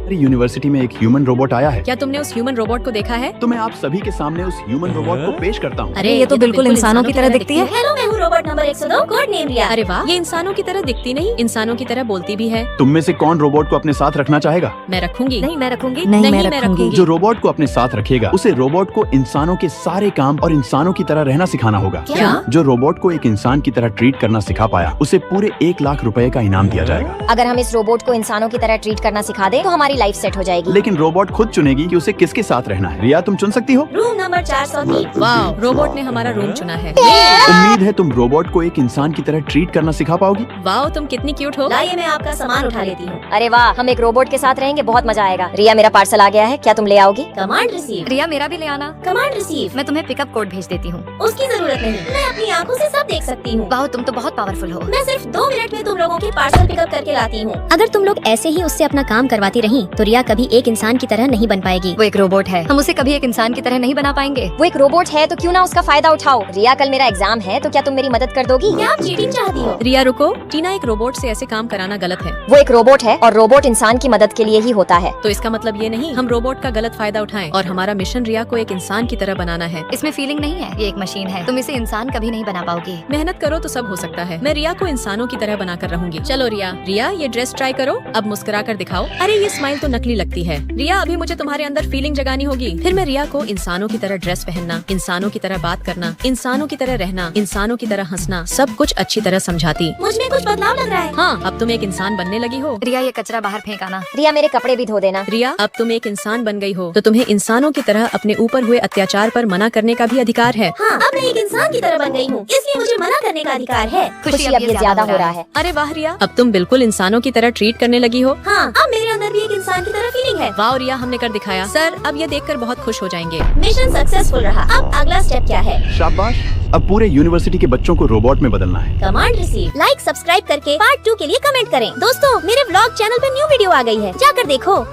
अरे यूनिवर्सिटी में एक ह्यूमन रोबोट आया है। क्या तुमने उस ह्यूमन रोबोट को देखा है? तो मैं आप सभी के सामने उस ह्यूमन रोबोट को पेश करता हूँ। अरे ये तो बिल्कुल इंसानों की तरह दिखती है। हेलो, मैं हूँ रोबोट नंबर 102, कोड नेम रिया। अरे वाह, ये इंसानों की तरह दिखती नहीं, इंसानों की तरह बोलती भी है। तुम में से कौन रोबोट को अपने साथ रखना चाहेगा? मैं रखूंगी। नहीं मैं रखूंगी। नहीं, मैं रखूंगी। जो रोबोट को अपने साथ रखेगा उसे रोबोट को इंसानों के सारे काम और इंसानों की तरह रहना सिखाना होगा। क्या? जो रोबोट को एक इंसान की तरह ट्रीट करना सिखा पाया उसे पूरे 1 लाख रुपए का इनाम दिया जाएगा। अगर हम इस रोबोट को इंसानों की तरह ट्रीट करना सिखा दे तो हमारी लाइफ सेट हो जाएगी। लेकिन रोबोट खुद चुनेगी कि उसे किसके साथ रहना है। रिया, तुम चुन सकती हो। Room number 403। वाह, रोबोट ने हमारा रूम चुना है। उम्मीद है तुम रोबोट को एक इंसान की तरह ट्रीट करना सिखा पाओगी। वाह, तुम कितनी क्यूट हो। लाइए मैं आपका सामान उठा लेती हूँ। अरे वाह, हम एक रोबोट के साथ रहेंगे, बहुत मजा आएगा। रिया, मेरा पार्सल आ गया है, क्या तुम ले आओगी? Command receive. रिया मेरा भी ले आना। Command receive. मैं तुम्हें पिकअप कोड भेज देती हूँ। उसकी जरूरत नहीं, मैं अपनी आंखों से सब देख सकती हूँ। वाह, तुम तो बहुत पावरफुल हो। मैं सिर्फ 2 मिनट में तुम लोगों के पार्सल पिकअप करके लाती हूँ। अगर तुम लोग ऐसे ही उससे अपना काम करवाती रहीं, तो रिया कभी एक इंसान की तरह नहीं बन पाएगी। वो एक रोबोट है, हम उसे कभी एक इंसान की तरह नहीं बना पाएंगे। वो एक रोबोट है तो क्यों ना उसका फायदा उठाओ। रिया, कल मेरा एग्जाम है तो क्या तुम मेरी मदद कर दोगी? क्या आप चीटिंग चाहती हो? रिया रुको, टीना एक रोबोट से ऐसे काम कराना गलत है। वो एक रोबोट है और रोबोट इंसान की मदद के लिए ही होता है। तो इसका मतलब ये नहीं हम रोबोट का गलत फायदा उठाएं और हमारा मिशन रिया को एक इंसान की तरह बनाना है। इसमें फीलिंग नहीं है, ये एक मशीन है, तुम इसे इंसान कभी नहीं बना पाओगी। मेहनत करो तो सब हो सकता है। मैं रिया को इंसानों की तरह बनाकर रहूंगी। चलो रिया, रिया ये ड्रेस ट्राई करो, अब मुस्कुरा कर दिखाओ। अरे ये स्माइल तो नकली लगती है। रिया, अभी मुझे तुम्हारे अंदर फीलिंग जगानी होगी। फिर मैं रिया को इंसानों की तरह ड्रेस पहनना, इंसानों की तरह बात करना, इंसानों की तरह रहना, इंसानों की तरह हंसना, सब कुछ अच्छी तरह समझाती। मुझ में कुछ बदलाव लग रहा है। हाँ, अब तुम एक इंसान बनने लगी हो। रिया ये कचरा बाहर फेंक आना। रिया, मेरे कपड़े भी धो देना। रिया, अब तुम एक इंसान बन गई हो तो तुम्हें इंसानों की तरह अपने ऊपर हुए अत्याचार पर मना करने का भी अधिकार है। हाँ, अब मैं एक इंसान की तरह बन गई हूँ, इसलिए मुझे मना करने का अधिकार है। खुशी अब ये ज्यादा हो रहा है। अरे वाह रिया, अब तुम बिल्कुल इंसानों की तरह ट्रीट करने लगी हो। हाँ, अब मेरे अंदर भी एक इंसान की तरह फीलिंग है। वाह रिया, हमने कर दिखाया। सर, अब ये देखकर बहुत खुश हो जाएंगे। मिशन सक्सेसफुल रहा। अब अगला स्टेप क्या है? शाबाश, अब पूरे यूनिवर्सिटी के बच्चों को रोबोट में बदलना है। Command receive. लाइक सब्सक्राइब करके पार्ट 2 के लिए कमेंट करें। दोस्तों, मेरे व्लॉग चैनल पे न्यू वीडियो आ गई है, जाकर देखो।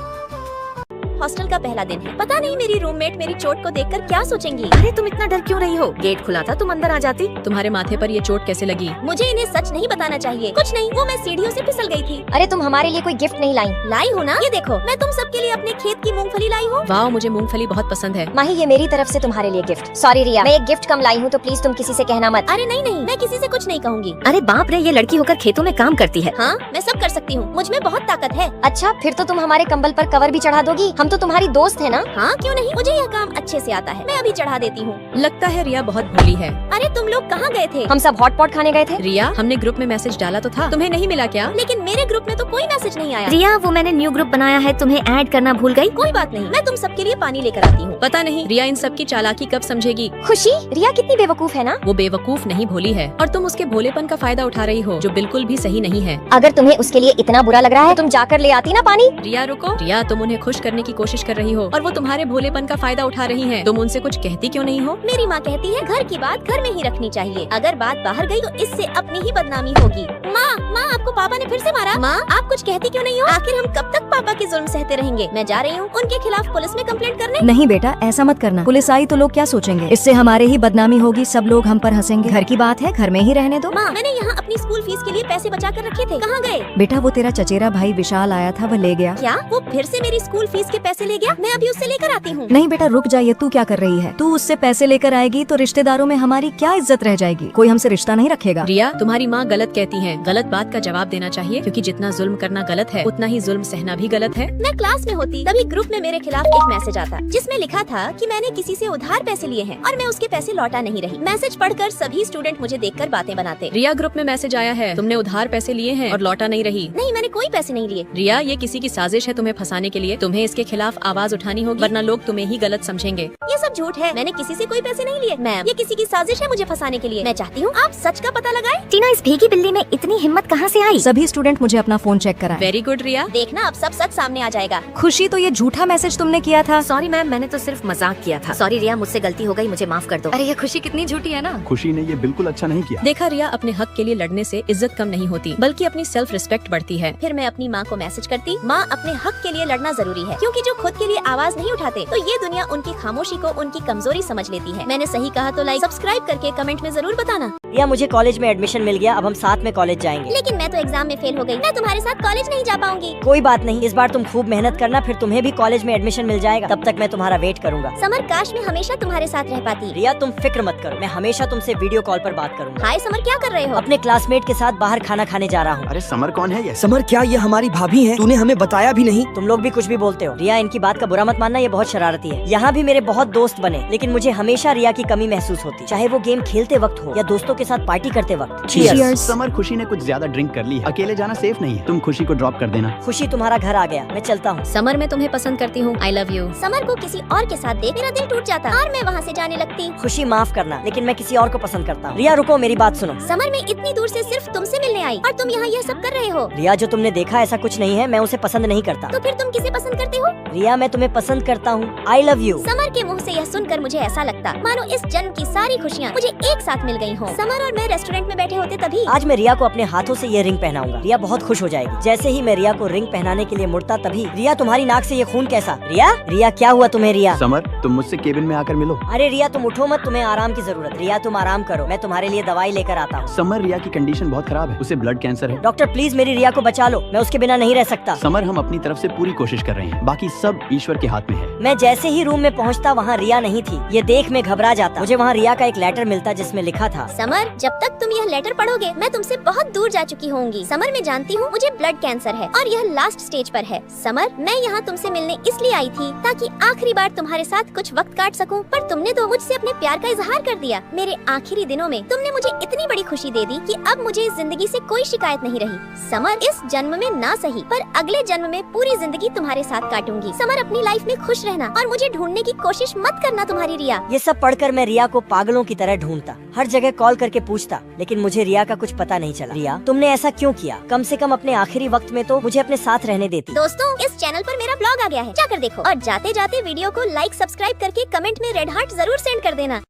हॉस्टल का पहला दिन है। पता नहीं मेरी रूममेट मेरी चोट को देखकर क्या सोचेंगी। अरे तुम इतना डर क्यों रही हो? गेट खुला था, तुम अंदर आ जाती। तुम्हारे माथे पर ये चोट कैसे लगी? मुझे इन्हें सच नहीं बताना चाहिए। कुछ नहीं, वो मैं सीढ़ियों से फिसल गई थी। अरे तुम हमारे लिए कोई गिफ्ट नहीं लाई हो ना? ये देखो, मैं तुम सबके लिए अपने खेत की मूंगफली लाई हूँ। वाह, मुझे मूंगफली बहुत पसंद है। माही, ये मेरी तरफ से तुम्हारे लिए गिफ्ट। सॉरी रिया, मैं एक गिफ्ट कम लाई हूँ तो प्लीज तुम किसी से कहना मत। अरे नहीं नहीं, मैं किसी से कुछ नहीं कहूँगी। अरे बाप रे, ये लड़की होकर खेतों में काम करती है। हाँ, मैं सब कर सकती हूँ, मुझ में बहुत ताकत है। अच्छा, फिर तो तुम हमारे कंबल पर कवर भी चढ़ा दोगी। हम तो तुम्हारी दोस्त है ना? हाँ, क्यों नहीं, मुझे यह काम अच्छे से आता है। मैं अभी चढ़ा देती हूँ। लगता है रिया बहुत भोली है। अरे तुम लोग कहाँ गए थे? हम सब हॉट पॉट खाने गए थे। रिया, हमने ग्रुप में मैसेज डाला तो था, तुम्हें नहीं मिला क्या? लेकिन मेरे ग्रुप में तो कोई मैसेज नहीं आया। रिया, वो मैंने न्यू ग्रुप बनाया है, तुम्हें ऐड करना भूल गई। कोई बात नहीं, मैं तुम सबके लिए पानी लेकर आती हूँ। पता नहीं रिया इन सब की चालाकी कब समझेगी। खुशी, रिया कितनी बेवकूफ है ना? वो बेवकूफ नहीं भोली है और तुम उसके भोलेपन का फायदा उठा रही हो, जो बिल्कुल भी सही नहीं है। अगर तुम्हें उसके लिए इतना बुरा लग रहा है, तुम जाकर ले आती ना पानी। रिया रुको, रिया तुम उन्हें खुश करने की कोशिश कर रही हो और वो तुम्हारे भोलेपन का फायदा उठा रही हैं। तुम उनसे कुछ कहती क्यों नहीं हो? मेरी माँ कहती है घर की बात घर में ही रखनी चाहिए। अगर बात बाहर गई तो इससे अपनी ही बदनामी होगी। माँ, आपको पापा ने फिर से मारा। माँ, आप कुछ कहती क्यों नहीं हो? आखिर हम कब तक पापा के जुल्म सहते रहेंगे? मैं जा रही हूँ उनके खिलाफ पुलिस में कंप्लेंट करने। नहीं बेटा, ऐसा मत करना। पुलिस आई तो लोग क्या सोचेंगे? इससे हमारे ही बदनामी होगी, सब लोग हम पर हंसेंगे। घर की बात है, घर में ही रहने दो। माँ, मैंने यहाँ अपनी स्कूल फीस के लिए पैसे बचा कर रखे थे, कहाँ गए? बेटा, वो तेरा चचेरा भाई विशाल आया था, वो ले गया। क्या वो फिर से मेरी स्कूल फीस के पैसे ले गया? मैं अभी उससे लेकर आती हूँ। नहीं बेटा, रुक जाइए, तू क्या कर रही है? तू उससे पैसे लेकर आएगी तो रिश्तेदारों में हमारी क्या इज्जत रह जाएगी? कोई हमसे रिश्ता नहीं रखेगा। रिया, तुम्हारी माँ गलत कहती है, गलत बात का जवाब देना चाहिए, क्योंकि जितना जुल्म करना गलत है उतना ही जुल्म सहना भी गलत है। मैं क्लास में होती तभी ग्रुप में मेरे खिलाफ एक मैसेज आता जिसमें लिखा था कि मैंने किसी से उधार पैसे लिए हैं और मैं उसके पैसे लौटा नहीं रही। मैसेज पढ़कर सभी स्टूडेंट मुझे देखकर बातें बनाते। रिया, ग्रुप में मैसेज आया है, तुमने उधार पैसे लिए हैं और लौटा नहीं रही। नहीं, मैंने कोई पैसे नहीं लिए। रिया, ये किसी की साजिश है तुम्हें फंसाने के लिए। तुम्हें इसके खिलाफ आवाज उठानी होगी, वरना लोग तुम्हें ही गलत समझेंगे। ये सब झूठ है, मैंने किसी से कोई पैसे नहीं लिए। मैम, ये किसी की साजिश है मुझे फंसाने के लिए। मैं चाहती हूँ आप सच का पता लगाएं। टीना, इस भीगी बिल्ली में इतनी हिम्मत कहाँ से आई? सभी स्टूडेंट मुझे अपना फोन चेक कराएं। वेरी गुड रिया। देखना अब सब सच सामने आ जाएगा। खुशी, तो ये झूठा मैसेज तुमने किया था। सॉरी मैम, मैंने तो सिर्फ मजाक किया था। सॉरी रिया, मुझसे गलती हो गई, मुझे माफ कर दो। अरे ये खुशी कितनी झूठी है ना। खुशी ने ये बिल्कुल अच्छा नहीं किया। देखा रिया, अपने हक के लिए लड़ने से इज्जत कम नहीं होती, बल्कि अपनी सेल्फ रिस्पेक्ट बढ़ती है। फिर मैं अपनी माँ को मैसेज करती, माँ अपने हक के लिए लड़ना जरूरी है, क्योंकि जो खुद के लिए आवाज नहीं उठाते तो ये दुनिया उनकी खामोशी को उनकी कमजोरी समझ लेती है। मैंने सही कहा तो लाइक सब्सक्राइब करके कमेंट में जरूर बताना। रिया मुझे कॉलेज में एडमिशन मिल गया, अब हम साथ में कॉलेज जाएंगे। लेकिन मैं तो एग्जाम में फेल हो गई, मैं तुम्हारे साथ कॉलेज नहीं जा पाऊंगी। कोई बात नहीं, इस बार तुम खूब मेहनत करना, फिर तुम्हें भी कॉलेज में एडमिशन मिल जाएगा। तब तक मैं तुम्हारा वेट करूंगा। समर, काश मैं हमेशा तुम्हारे साथ रह पाती। रिया तुम फिक्र मत करो, मैं हमेशा तुमसे वीडियो कॉल पर बात करूंगा। हाय समर, क्या कर रहे हो? अपने क्लासमेट के साथ बाहर खाना खाने जा रहा हूँ। अरे समर कौन है ये? समर क्या ये हमारी भाभी हैं? तूने हमें बताया भी नहीं। तुम लोग भी कुछ भी बोलते हो। रिया इनकी बात का बुरा मत मानना, ये बहुत शरारती है। यहाँ भी मेरे बहुत दोस्त बने, लेकिन मुझे हमेशा रिया की कमी महसूस होती, चाहे वो गेम खेलते वक्त हो या दोस्तों के साथ पार्टी करते वक्त। Cheers। समर, खुशी ने कुछ ज्यादा ड्रिंक कर ली है, अकेले जाना सेफ नहीं है, तुम खुशी को ड्रॉप कर देना। खुशी तुम्हारा घर आ गया, मैं चलता हूँ। समर, मैं तुम्हें पसंद करती हूँ। I love you. समर को किसी और के साथ देख मेरा दिल टूट जाता और मैं वहाँ से जाने लगती। खुशी माफ करना, लेकिन मैं किसी और को पसंद करता हूँ। रिया रुको, मेरी बात सुनो। समर, मैं इतनी दूर से सिर्फ तुमसे मिलने आई और तुम यहाँ यह सब कर रहे हो। रिया जो तुमने देखा ऐसा कुछ नहीं है, मैं उसे पसंद नहीं करता। तो फिर तुम किसे पसंद करते हो? रिया मैं तुम्हें पसंद करता हूँ। I love you. समर के मुंह से यह सुनकर मुझे ऐसा लगता मानो इस जन्म की सारी खुशियाँ मुझे एक साथ मिल गई हों। समर और मैं रेस्टोरेंट में बैठे होते तभी। आज मैं रिया को अपने हाथों से ये रिंग पहनाऊंगा। रिया बहुत खुश हो जाएगी। जैसे ही मैं रिया को रिंग पहनाने के लिए मुड़ता तभी, रिया तुम्हारी नाक से ये खून कैसा? रिया क्या हुआ तुम्हें? रिया समर, तुम मुझसे केबिन में आकर मिलो। अरे रिया तुम उठो मत, तुम्हें आराम की जरूरत। रिया तुम आराम करो, मैं तुम्हारे लिए दवाई लेकर आता हूँ। समर, रिया की कंडीशन बहुत खराब है, उसे ब्लड कैंसर है। डॉक्टर प्लीज मेरी रिया को बचा लो, मैं उसके बिना नहीं रह सकता। समर, हम अपनी तरफ से पूरी कोशिश कर रहे हैं, बाकी सब ईश्वर के हाथ में है। मैं जैसे ही रूम में पहुंचता वहाँ रिया नहीं थी। ये देख मैं घबरा जाता। मुझे वहाँ रिया का एक लेटर मिलता जिसमें लिखा था, समर, जब तक तुम यह लेटर पढ़ोगे मैं तुमसे बहुत दूर जा चुकी होंगी। समर, मैं जानती हूँ मुझे ब्लड कैंसर है और यह लास्ट स्टेज पर है। समर, मैं यहाँ तुमसे मिलने इसलिए आई थी ताकि आखिरी बार तुम्हारे साथ कुछ वक्त काट सकूं, पर तुमने तो मुझसे अपने प्यार का इजहार कर दिया। मेरे आखिरी दिनों में तुमने मुझे इतनी बड़ी खुशी दे दी कि अब मुझे इस जिंदगी से कोई शिकायत नहीं रही। समर, इस जन्म में ना सही पर अगले जन्म में पूरी जिंदगी तुम्हारे साथ काटूंगी। समर, अपनी लाइफ में खुश रहना और मुझे ढूंढने की कोशिश मत करना। तुम्हारी रिया। ये सब पढ़कर मैं रिया को पागलों की तरह ढूंढता, हर जगह कॉल करके पूछता, लेकिन मुझे रिया का कुछ पता नहीं चला। रिया तुमने ऐसा क्यों किया? कम से कम अपने आखिरी वक्त में तो मुझे अपने साथ रहने देती। दोस्तों, इस चैनल पर मेरा ब्लॉग आ गया है, जाकर देखो और जाते जाते वीडियो को लाइक सब्सक्राइब करके कमेंट में रेड हार्ट जरूर सेंड कर देना।